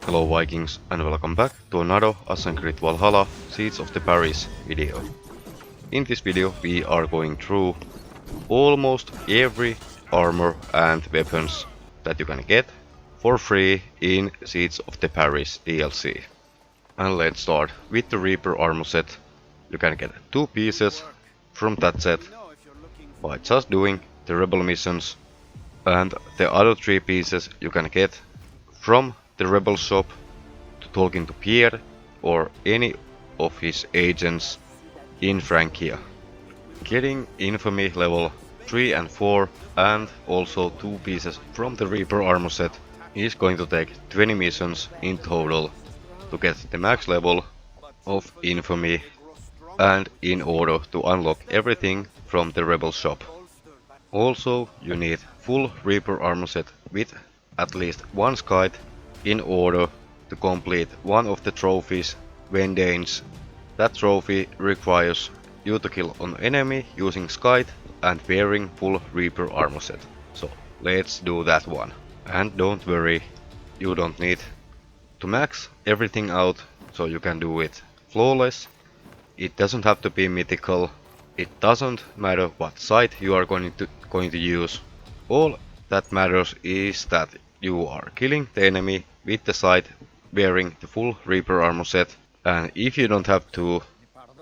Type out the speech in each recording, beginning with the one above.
Hello Vikings and welcome back to another Assassin's Creed Valhalla Scythe of Tribulation video. In this video we are going through almost every armor and weapons that you can get for free in Scythe of Tribulation DLC. And let's start with the Reaper armor set. You can get 2 pieces from that set by just doing the rebel missions, and the other 3 pieces you can get from the rebel shop to talking to Pierre or any of his agents in Francia. Getting infamy level 3 and 4 and also 2 pieces from the Reaper armor set is going to take 20 missions in total to get the max level of infamy and in order to unlock everything from the rebel shop. Also you need full Reaper armor set with at least 1 Scythe in order to complete one of the trophies, Vendange. That trophy requires you to kill an enemy using Scythe and wearing full Reaper armor set. So let's do that one. And don't worry, you don't need to max everything out, so you can do it flawless. It doesn't have to be mythical. It doesn't matter what scythe you are going to use. All that matters is that you are killing the enemy with the scythe wearing the full Reaper armor set. And if you don't have to,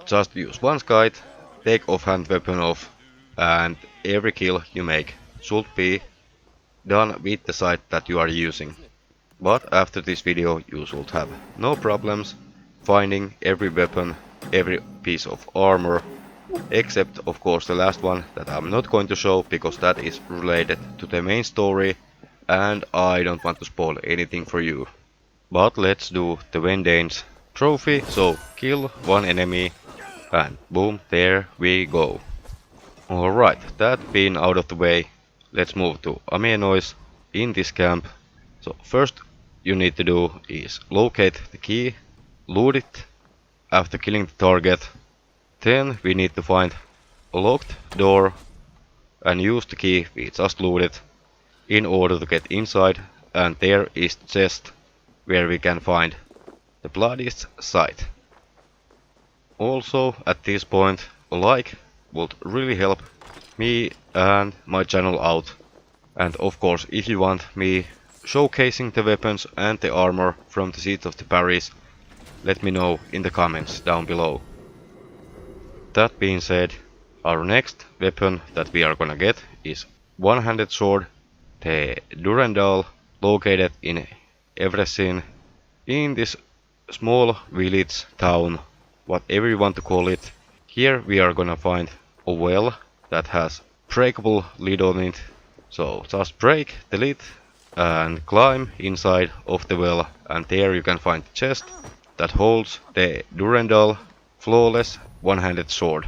just use 1 Scythe, take offhand weapon off, and every kill you make should be done with the scythe that you are using. But after this video you should have no problems finding every weapon, every piece of armor, except of course the last one that I'm not going to show because that is related to the main story and I don't want to spoil anything for you. But let's do the Vendange trophy, so kill 1 enemy and boom, there we go. Alright, that being out of the way, let's move to Joyeuse in this camp. So first you need to do is locate the key, loot it after killing the target. Then we need to find a locked door and use the key we just looted in order to get inside, and there is the chest where we can find the Bloodied Scythe. Also at this point a like would really help me and my channel out, and of course if you want me showcasing the weapons and the armor from the Scythe of Tribulation, let me know in the comments down below. That being said, our next weapon that we are gonna get is one-handed sword, the Durendal, located in Egbert in this small village town, whatever you want to call it. Here we are gonna find a well that has breakable lid on it, so just break the lid and climb inside of the well, and there you can find the chest that holds the Durendal flawless one-handed sword.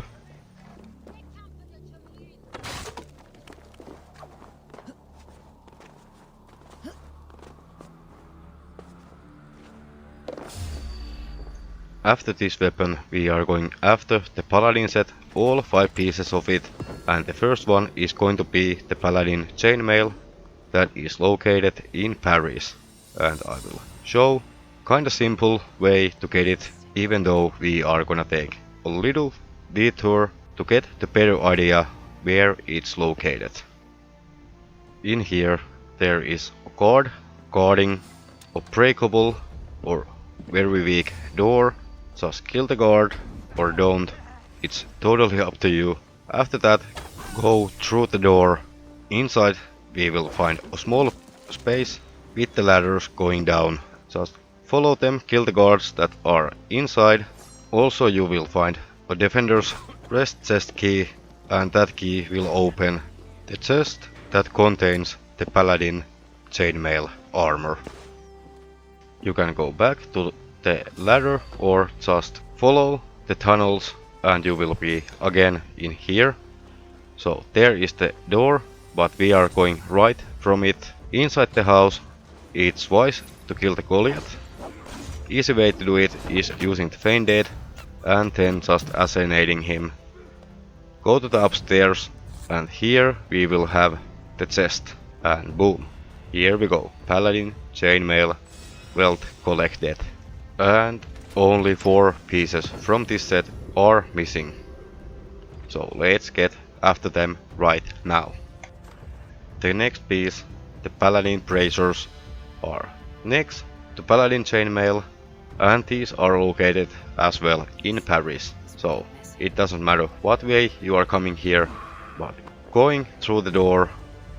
After this weapon we are going after the Paladin set, all 5 pieces of it, and the first one is going to be the Paladin Chainail that is located in Paris, and I will show kinda simple way to get it, even though we are gonna take a little detour to get the better idea where it's located. In here there is a guard guarding a breakable or very weak door. Just kill the guard or don't, it's totally up to you. After that go through the door. Inside we will find a small space with the ladders going down. Just follow them, kill the guards that are inside. Also you will find a defender's rest chest key, and that key will open the chest that contains the Paladin Chainail armor. You can go back to the ladder or just follow the tunnels and you will be again in here. So there is the door, but we are going right from it. Inside the house it's wise to kill the Goliath. Easy way to do it is using the feign dead and then just assassinating him. Go to the upstairs and here we will have the chest, and boom, here we go, Paladin Chainail wealth collected. And only 4 pieces from this set are missing. So let's get after them right now. The next piece, the Paladin Bracers, are next to Paladin Chainail, and these are located as well in Paris. So it doesn't matter what way you are coming here, but going through the door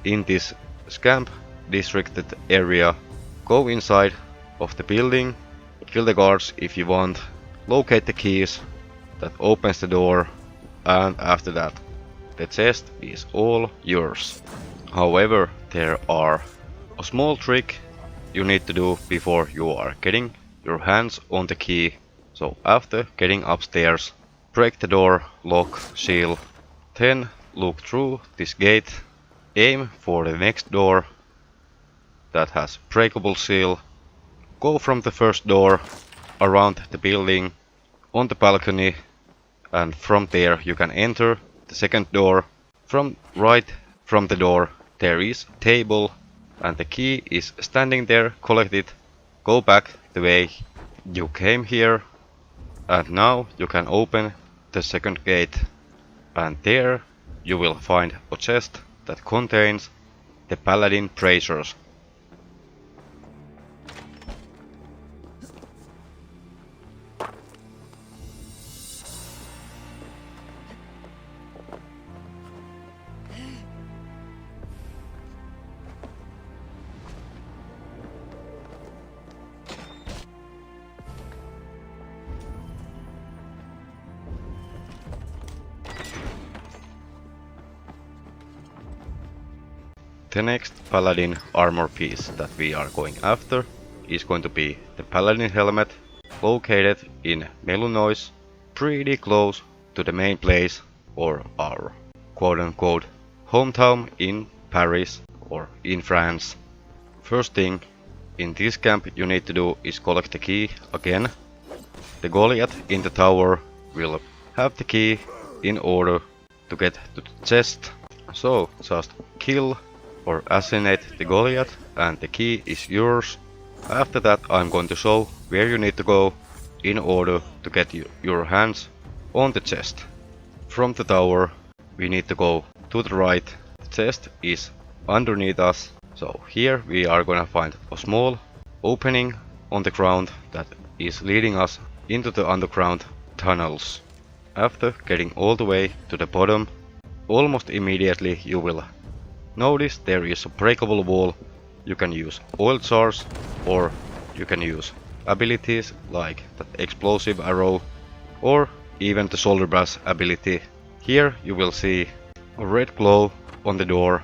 in this scamp districted area, go inside of the building, kill the guards if you want, locate the keys that opens the door, and after that the chest is all yours. However, there are a small trick you need to do before you are getting your hands on the key. So after getting upstairs, break the door, lock, seal, then look through this gate, aim for the next door that has breakable seal, go from the first door around the building on the balcony, and from there you can enter the second door. From the door there is a table and the key is standing there. Collect it, go back the way you came here, and now you can open the second gate, and there you will find a chest that contains the Paladin Bracers. The next Paladin armor piece that we are going after is going to be the Paladin helmet, located in Melunois, pretty close to the main place or our quote-unquote hometown in Paris or in France. First thing in this camp you need to do is collect the key again. The Goliath in the tower will have the key in order to get to the chest, so just kill or assassinate the Goliath and the key is yours. After that I'm going to show where you need to go in order to get your hands on the chest. From the tower we need to go to the right. The chest is underneath us, so here we are gonna find a small opening on the ground that is leading us into the underground tunnels. After getting all the way to the bottom, almost immediately you will notice there is a breakable wall. You can use oil jars or you can use abilities like that explosive arrow or even the shoulder brass ability. Here you will see a red glow on the door,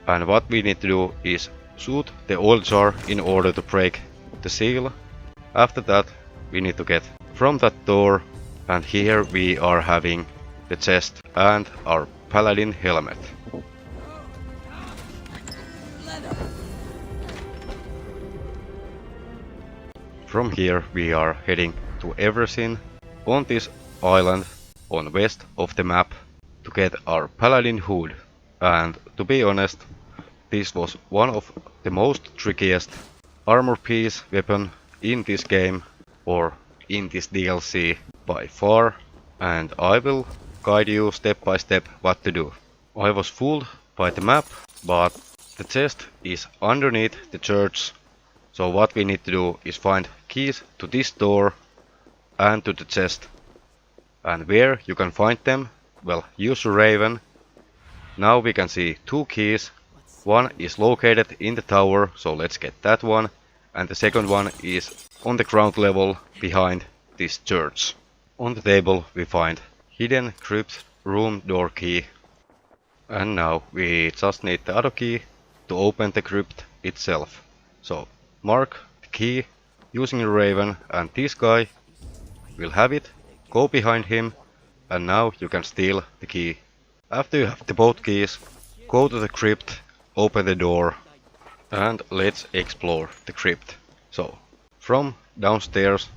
and what we need to do is shoot the oil jar in order to break the seal. After that we need to get from that door, and here we are having the chest and our Paladin helmet. From here we are heading to everything on this island on west of the map to get our Paladin Hood. And to be honest, this was one of the most trickiest armor piece weapon in this game or in this DLC by far, and I will guide you step by step what to do. I was fooled by the map, but the chest is underneath the church. So what we need to do is find keys to this door and to the chest. And where you can find them? Well, use a raven. Now we can see 2 keys. One is located in the tower, so let's get that one. And the second one is on the ground level behind this church. On the table we find hidden crypt room door key. And now we just need the other key to open the crypt itself. So mark the key using a raven, and this guy will have it. Go behind him, and now you can steal the key. After you have the both keys, go to the crypt, open the door, and let's explore the crypt. So from downstairs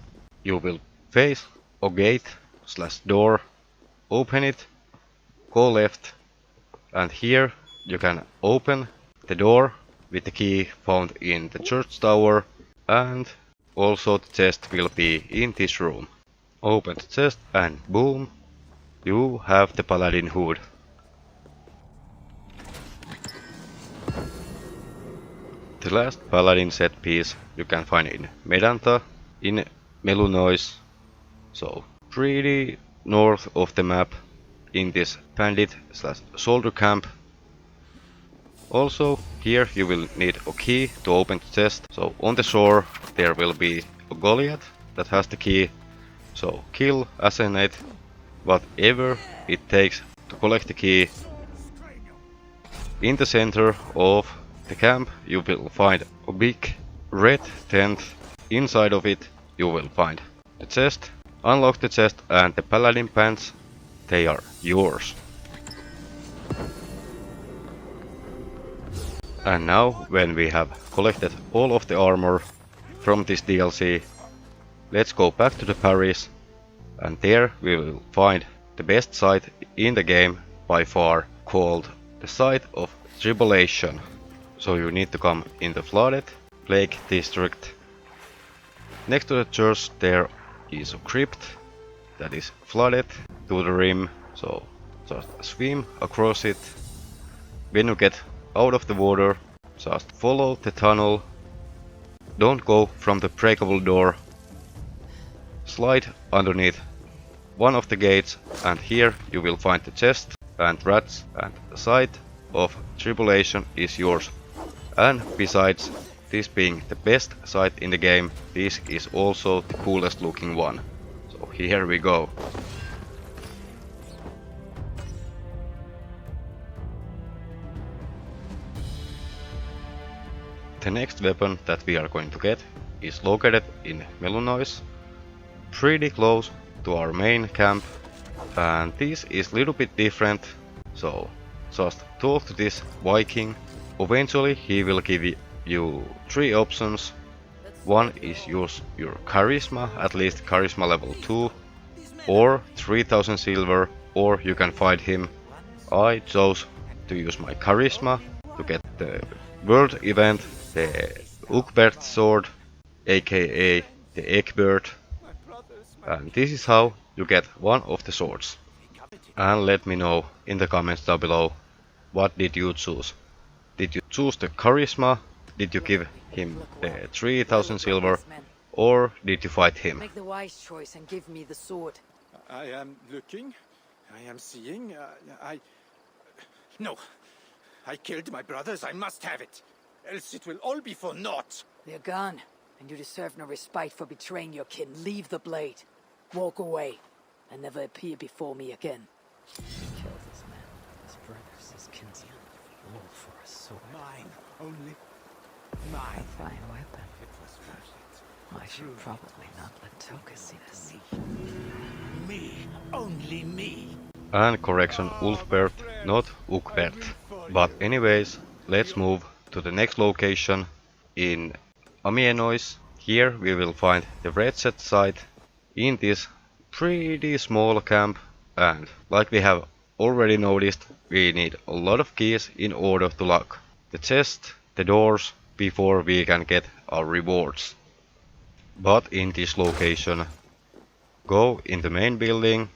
you will face a gate / door, open it, go left, and here you can open the door with the key found in the church tower, and Also the chest will be in this room. Open the chest and boom, you have the Paladin Hood. The last Paladin set piece you can find in Medanta, in Melunois, so pretty north of the map in this bandit/soldier camp. Also here you will need a key to open the chest, so on the shore there will be a Goliath that has the key, so kill, assassinate, whatever it takes to collect the key. In the center of the camp you will find a big red tent. Inside of it you will find the chest. Unlock the chest and the Paladin Pants, they are yours. And now when we have collected all of the armor from this DLC, let's go back to the Paris, and there we will find the best scythe in the game by far, called the Scythe of Tribulation. So you need to come in the flooded lake district. Next to the church there is a crypt that is flooded to the rim, so just swim across it. When you get out of the water, just follow the tunnel. Don't go from the breakable door. Slide underneath one of the gates, and here you will find the chest and rats, and the Scythe of Tribulation is yours. And besides this being the best scythe in the game, this is also the coolest looking one. So here we go. The next weapon that we are going to get is located in Melunois, pretty close to our main camp, and this is a little bit different, so just talk to this Viking. Eventually he will give you 3 options. One is use your charisma, at least charisma level 2, or 3000 silver, or you can fight him. I chose to use my charisma to get the world event, the Ulfberht Sword, aka the Egbert, and this is how you get one of the swords. And let me know in the comments down below, what did you choose? Did you choose the charisma? Did you give him the 3000 silver? Or did you fight him? Make the wise choice and give me the sword. I am looking. I am seeing. No. I killed my brothers. I must have it. Else it will all be for naught. They're gone, and you deserve no respite for betraying your kin. Leave the blade. Walk away, and never appear before me again. He killed his men, his brothers, his kinsmen, all for a sword. Mine only. Mine. A fine weapon. It was worth it. I should probably not let Toka see this. Me. Only me. And correction, Ulfberht, not Ugbert. But anyways, let's move to the next location in Amienois. Here we will find the Wretched Scythe in this pretty small camp, and like we have already noticed, we need a lot of keys in order to lock the chest, the doors, before we can get our rewards. But in this location, go in the main building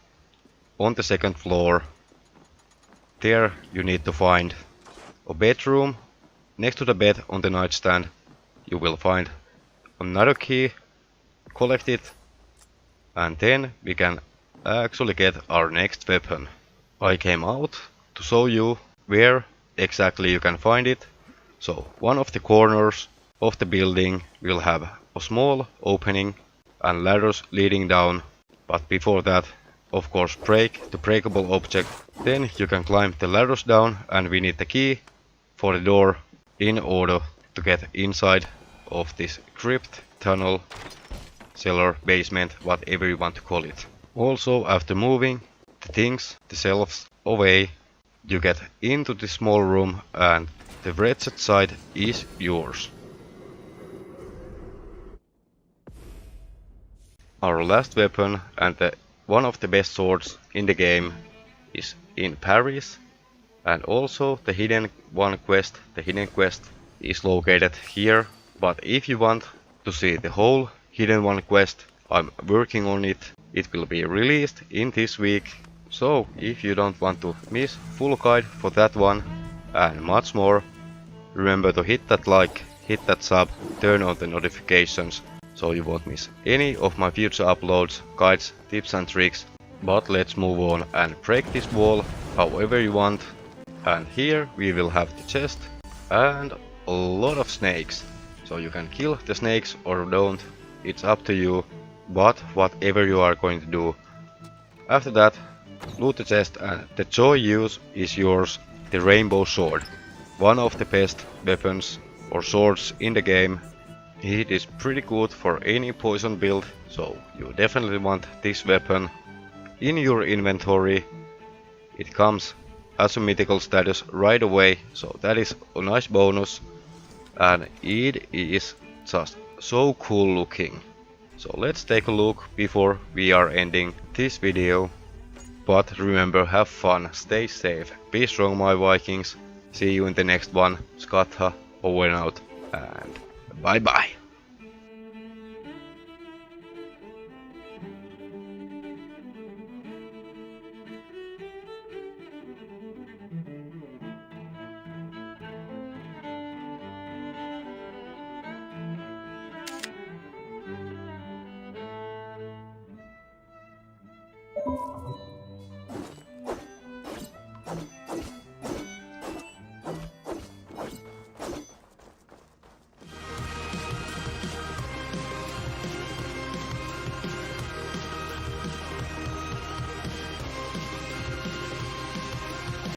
on the 2nd floor. There you need to find a bedroom. Next to the bed on the nightstand you will find another key. Collect it, and then we can actually get our next weapon. I came out to show you where exactly you can find it. So one of the corners of the building will have a small opening and ladders leading down, but before that, of course, break the breakable object. Then you can climb the ladders down, and we need the key for the door in order to get inside of this crypt, tunnel, cellar, basement, whatever you want to call it. Also, after moving the things, the shelves away, you get into this small room, and the Wretched Scythe is yours. Our last weapon and one of the best swords in the game is in Paris, and also the hidden quest is located here. But if you want to see the whole hidden one quest. I'm working on it. It will be released in this week. So if you don't want to miss full guide for that one and much more, remember to hit that like, hit that sub, turn on the notifications so you won't miss any of my future uploads, guides, tips and tricks. But let's move on and break this wall however you want. And here we will have the chest and a lot of snakes. So you can kill the snakes or don't, it's up to you, but whatever you are going to do. After that, loot the chest and the Joyeuse is yours, the rainbow sword. One of the best weapons or swords in the game. It is pretty good for any poison build, so you definitely want this weapon in your inventory. It comes as a mythical status right away, so that is a nice bonus. And it is just so cool looking. So let's take a look before we are ending this video. But remember, have fun, stay safe, be strong my Vikings. See you in the next one. Skatha, over and out, and bye bye.